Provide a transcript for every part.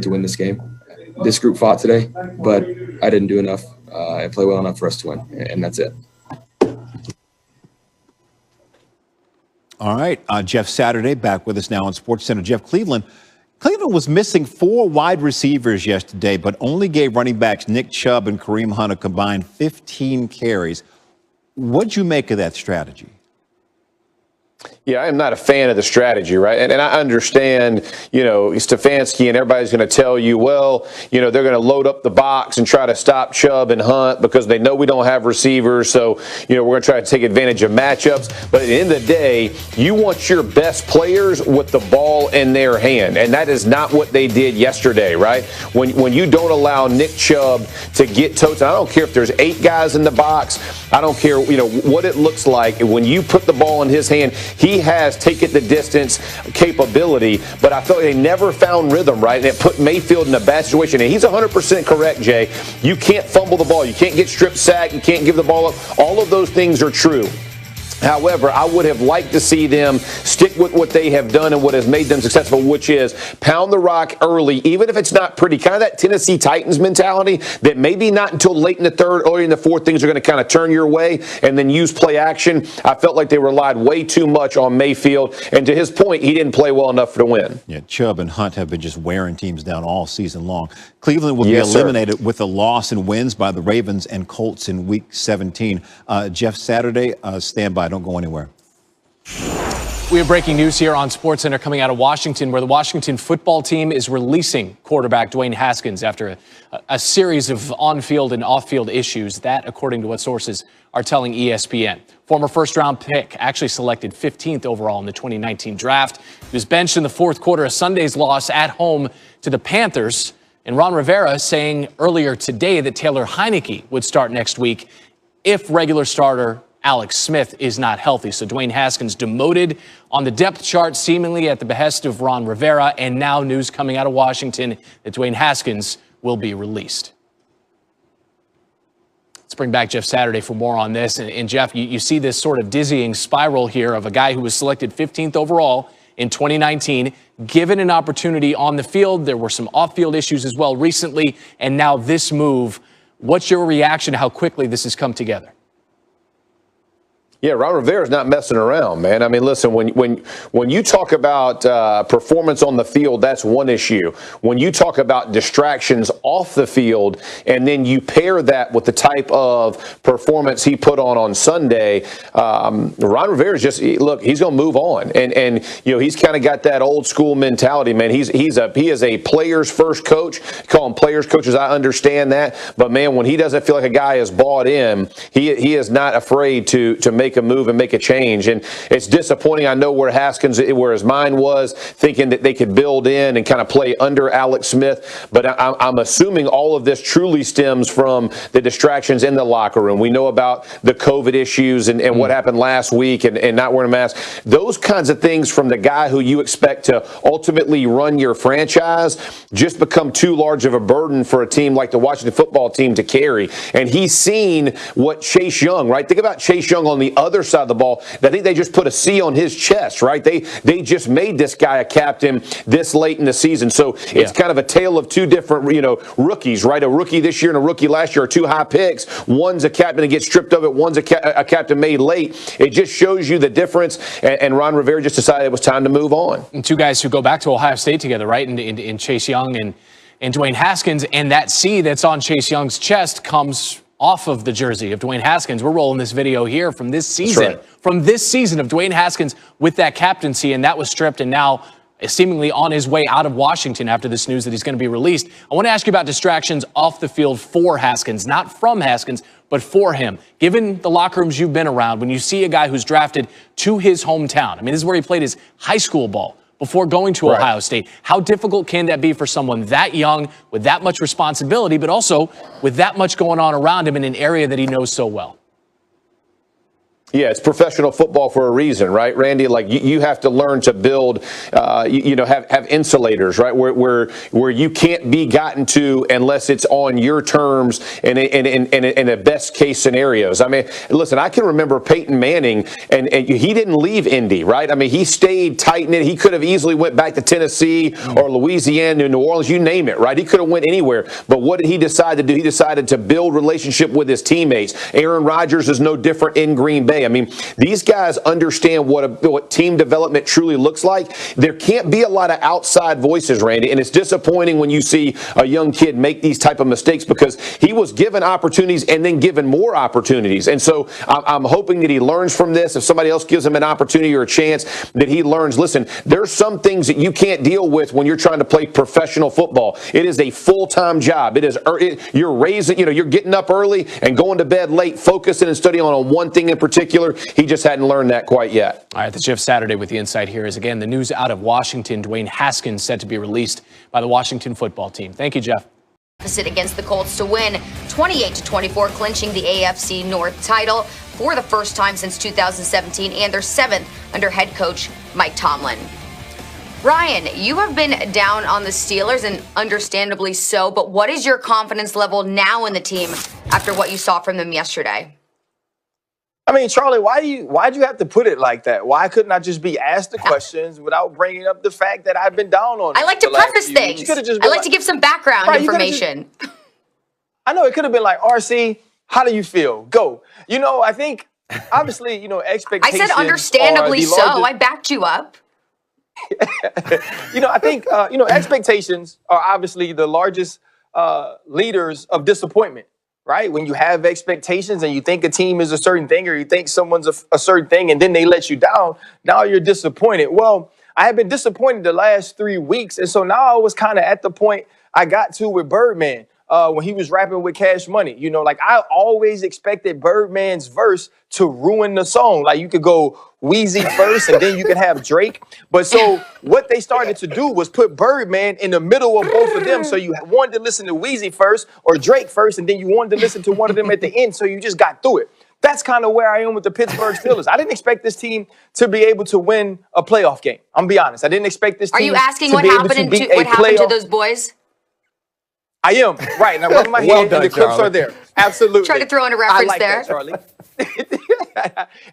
to win this game. This group fought today, but I didn't do enough and play well enough for us to win, and that's it. All right, Jeff Saturday back with us now on SportsCenter. Jeff, Cleveland was missing 4 wide receivers yesterday, but only gave running backs Nick Chubb and Kareem Hunt a combined 15 carries. What'd you make of that strategy? Yeah, I am not a fan of the strategy, right? And I understand, Stefanski and everybody's going to tell you, well, they're going to load up the box and try to stop Chubb and Hunt because they know we don't have receivers. So, we're going to try to take advantage of matchups. But at the end of the day, you want your best players with the ball in their hand. And that is not what they did yesterday, right? When you don't allow Nick Chubb to get totes, and I don't care if there's 8 guys in the box. I don't care, what it looks like. When you put the ball in his hand, he has take it the distance capability, but I felt they never found rhythm, right? And it put Mayfield in a bad situation. And he's 100% correct, Jay. You can't fumble the ball. You can't get strip sacked. You can't give the ball up. All of those things are true. However, I would have liked to see them stick with what they have done and what has made them successful, which is pound the rock early, even if it's not pretty. Kind of that Tennessee Titans mentality that maybe not until late in the third, early in the fourth, things are going to kind of turn your way and then use play action. I felt like they relied way too much on Mayfield. And to his point, he didn't play well enough to win. Yeah, Chubb and Hunt have been just wearing teams down all season long. Cleveland will be eliminated with a loss and wins by the Ravens and Colts in Week 17. Jeff Saturday, stand by. Don't go anywhere. We have breaking news here on SportsCenter coming out of Washington, where the Washington football team is releasing quarterback Dwayne Haskins after a series of on-field and off-field issues. That, according to what sources are telling ESPN. Former first-round pick, actually selected 15th overall in the 2019 draft. He was benched in the fourth quarter of Sunday's loss at home to the Panthers. And Ron Rivera saying earlier today that Taylor Heineke would start next week if regular starter Alex Smith is not healthy. So Dwayne Haskins demoted on the depth chart, seemingly at the behest of Ron Rivera. And now news coming out of Washington that Dwayne Haskins will be released. Let's bring back Jeff Saturday for more on this. And Jeff, you see this sort of dizzying spiral here of a guy who was selected 15th overall in 2019, given an opportunity on the field. There were some off-field issues as well recently. And now this move. What's your reaction to how quickly this has come together? Yeah, Ron Rivera's not messing around, man. I mean, listen, when you talk about performance on the field, that's one issue. When you talk about distractions off the field, and then you pair that with the type of performance he put on Sunday, Ron Rivera's just he's going to move on, and he's kind of got that old school mentality, man. He is a players first coach. Call him players coaches. I understand that, but man, when he doesn't feel like a guy is bought in, he is not afraid to make a move and make a change. And it's disappointing. I know where his mind was, thinking that they could build in and kind of play under Alex Smith. But I'm assuming all of this truly stems from the distractions in the locker room. We know about the COVID issues and what happened last week and not wearing a mask. Those kinds of things from the guy who you expect to ultimately run your franchise just become too large of a burden for a team like the Washington football team to carry. And he's seen what Chase Young, right? Think about Chase Young on the other side of the ball. I think they just put a C on his chest, right? They just made this guy a captain this late in the season. So it's kind of a tale of two different, rookies, right? A rookie this year and a rookie last year are two high picks. One's a captain that gets stripped of it. One's a captain made late. It just shows you the difference. And Ron Rivera just decided it was time to move on. And two guys who go back to Ohio State together, right? In Chase Young and Dwayne Haskins. And that C that's on Chase Young's chest comes off of the jersey of Dwayne Haskins. We're rolling this video here from this season. From this season of Dwayne Haskins with that captaincy, and that was stripped and now is seemingly on his way out of Washington after this news that he's going to be released. I want to ask you about distractions off the field for Haskins, not from Haskins, but for him. Given the locker rooms you've been around, when you see a guy who's drafted to his hometown, I mean, this is where he played his high school ball before going to Ohio State. How difficult can that be for someone that young with that much responsibility, but also with that much going on around him in an area that he knows so well? Yeah, it's professional football for a reason, right, Randy? Like you have to learn to build, have insulators, right, where you can't be gotten to unless it's on your terms and in the best case scenarios. I mean, listen, I can remember Peyton Manning, and he didn't leave Indy, right? I mean, he stayed tight knit. He could have easily went back to Tennessee or Louisiana, New Orleans, you name it, right? He could have went anywhere. But what did he decide to do? He decided to build relationship with his teammates. Aaron Rodgers is no different in Green Bay. I mean, these guys understand what team development truly looks like. There can't be a lot of outside voices, Randy, and it's disappointing when you see a young kid make these type of mistakes because he was given opportunities and then given more opportunities. And so I'm hoping that he learns from this. If somebody else gives him an opportunity or a chance, that he learns, listen, there's some things that you can't deal with when you're trying to play professional football. It is a full-time job. You're raising, you're getting up early and going to bed late, focusing and studying on one thing in particular. He just hadn't learned that quite yet. All right, that's Jeff Saturday with the insight here is, again, the news out of Washington. Dwayne Haskins set to be released by the Washington football team. Thank you, Jeff. Against the Colts to win 28-24, clinching the AFC North title for the first time since 2017 and their 7th under head coach Mike Tomlin. Ryan, you have been down on the Steelers, and understandably so, but what is your confidence level now in the team after what you saw from them yesterday? I mean, Charlie, why'd you have to put it like that? Why couldn't I just be asked the questions without bringing up the fact that I've been down on it? I like to preface things. I like to give some background information. I know it could have been like, RC, how do you feel? Go. I think, obviously, expectations. I said understandably so. I backed you up. I think, expectations are obviously the largest leaders of disappointment. Right? When you have expectations and you think a team is a certain thing or you think someone's a certain thing and then they let you down, now you're disappointed. Well, I have been disappointed the last 3 weeks. And so now I was kind of at the point I got to with Birdman when he was rapping with Cash Money. I always expected Birdman's verse to ruin the song. Like you could go Wheezy first and then you could have Drake. But so what they started to do was put Birdman in the middle of both of them. So you wanted to listen to Wheezy first or Drake first, and then you wanted to listen to one of them at the end. So you just got through it. That's kind of where I am with the Pittsburgh Steelers. I didn't expect this team to be able to win a playoff game. I'm gonna be honest. I didn't expect this team. Are you asking what happened to those boys? I am. Right. Now, rub my head, and the clips are there. Absolutely. Try to throw in a reference I like there. That, Charlie.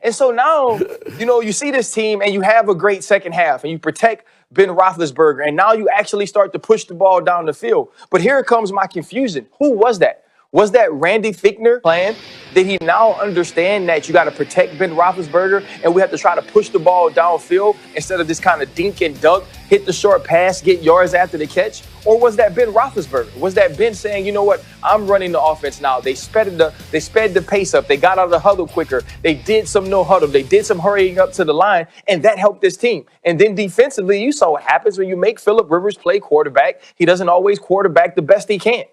And so now, you see this team and you have a great second half and you protect Ben Roethlisberger. And now you actually start to push the ball down the field. But here comes my confusion. Who was that? Was that Randy Fichtner plan? Did he now understand that you got to protect Ben Roethlisberger and we have to try to push the ball downfield instead of this kind of dink and dunk, hit the short pass, get yards after the catch? Or was that Ben Roethlisberger? Was that Ben saying, you know what, I'm running the offense now. They sped the pace up. They got out of the huddle quicker. They did some no huddle. They did some hurrying up to the line, and that helped this team. And then defensively, you saw what happens when you make Phillip Rivers play quarterback. He doesn't always quarterback the best he can.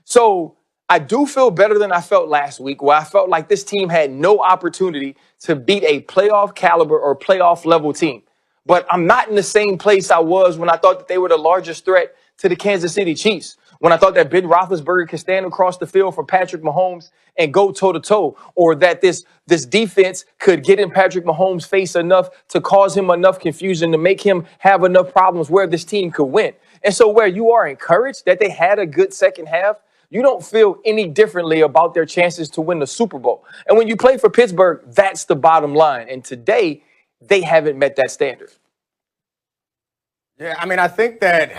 So I do feel better than I felt last week, where I felt like this team had no opportunity to beat a playoff caliber or playoff level team. But I'm not in the same place I was when I thought that they were the largest threat to the Kansas City Chiefs, when I thought that Ben Roethlisberger could stand across the field for Patrick Mahomes and go toe-to-toe, or that this defense could get in Patrick Mahomes' face enough to cause him enough confusion to make him have enough problems where this team could win. And so where you are encouraged that they had a good second half, you don't feel any differently about their chances to win the Super Bowl. And when you play for Pittsburgh, that's the bottom line. And today, they haven't met that standard. Yeah, I mean, I think that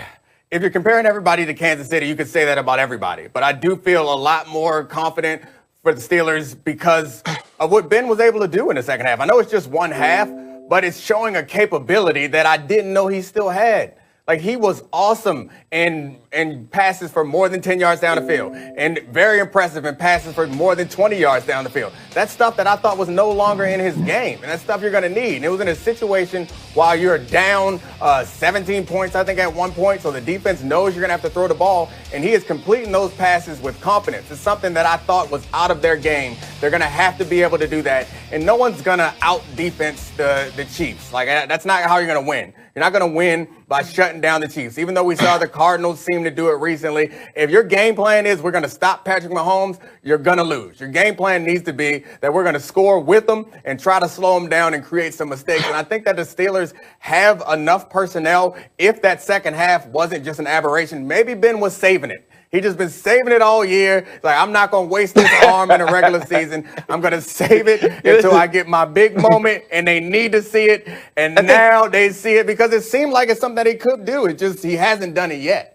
if you're comparing everybody to Kansas City, you could say that about everybody. But I do feel a lot more confident for the Steelers because of what Ben was able to do in the second half. I know it's just one half, but it's showing a capability that I didn't know he still had. Like, he was awesome in passes for more than 10 yards down the field, and very impressive in passes for more than 20 yards down the field. That's stuff that I thought was no longer in his game, and that's stuff you're going to need. And it was in a situation while you're down 17 points, I think, at one point, so the defense knows you're going to have to throw the ball, and he is completing those passes with confidence. It's something that I thought was out of their game. They're going to have to be able to do that, and no one's going to out-defense the Chiefs. Like, that's not how you're going to win. You're not going to win by shutting down the Chiefs, even though we saw the Cardinals seem to do it recently. If your game plan is we're going to stop Patrick Mahomes, you're going to lose. Your game plan needs to be that we're going to score with them and try to slow them down and create some mistakes. And I think that the Steelers have enough personnel. If that second half wasn't just an aberration, maybe Ben was saving it. He just been saving it all year. Like, I'm not going to waste this arm in the regular season. I'm going to save it until I get my big moment, and they need to see it. And now they see it because it seemed like it's something that he could do. It just, he hasn't done it yet.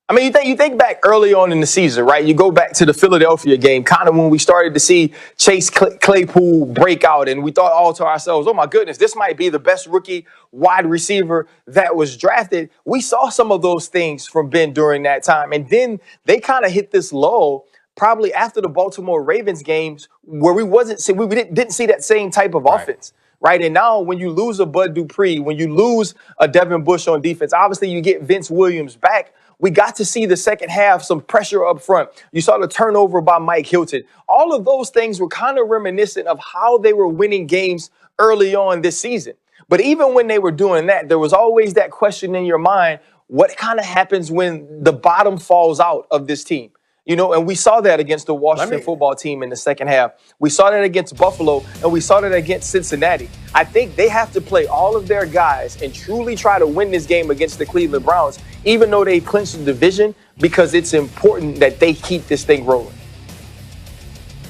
I mean, you think back early on in the season, right? You go back to the Philadelphia game, kind of when we started to see Chase Claypool break out, and we thought all to ourselves, oh, my goodness, this might be the best rookie wide receiver that was drafted. We saw some of those things from Ben during that time, and then they kind of hit this lull probably after the Baltimore Ravens games where we didn't see that same type of offense. Right. And now when you lose a Bud Dupree, when you lose a Devin Bush on defense, obviously you get Vince Williams back. We got to see the second half, some pressure up front. You saw the turnover by Mike Hilton. All of those things were kind of reminiscent of how they were winning games early on this season. But even when they were doing that, there was always that question in your mind, what kind of happens when the bottom falls out of this team? You know, and we saw that against the Washington football team in the second half. We saw that against Buffalo, and we saw that against Cincinnati. I think they have to play all of their guys and truly try to win this game against the Cleveland Browns, even though they clinched the division, because it's important that they keep this thing rolling.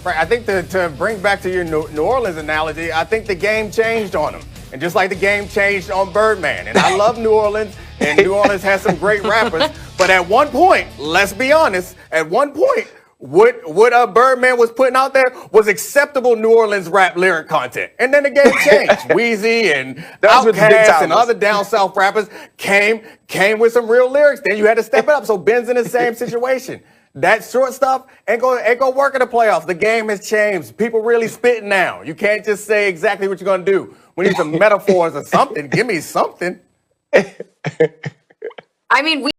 Right. I think to bring back to your New Orleans analogy, I think the game changed on them. And just like the game changed on Birdman. And I love New Orleans, and New Orleans has some great rappers. But at one point, let's be honest, at one point, what Birdman was putting out there was acceptable New Orleans rap lyric content. And then the game changed. Weezy and Outkast and other down south rappers came with some real lyrics. Then you had to step it up. So Ben's in the same situation. That short stuff ain't gonna work in the playoffs. The game has changed. People really spitting now. You can't just say exactly what you're gonna do. We need some metaphors or something. Give me something. I mean,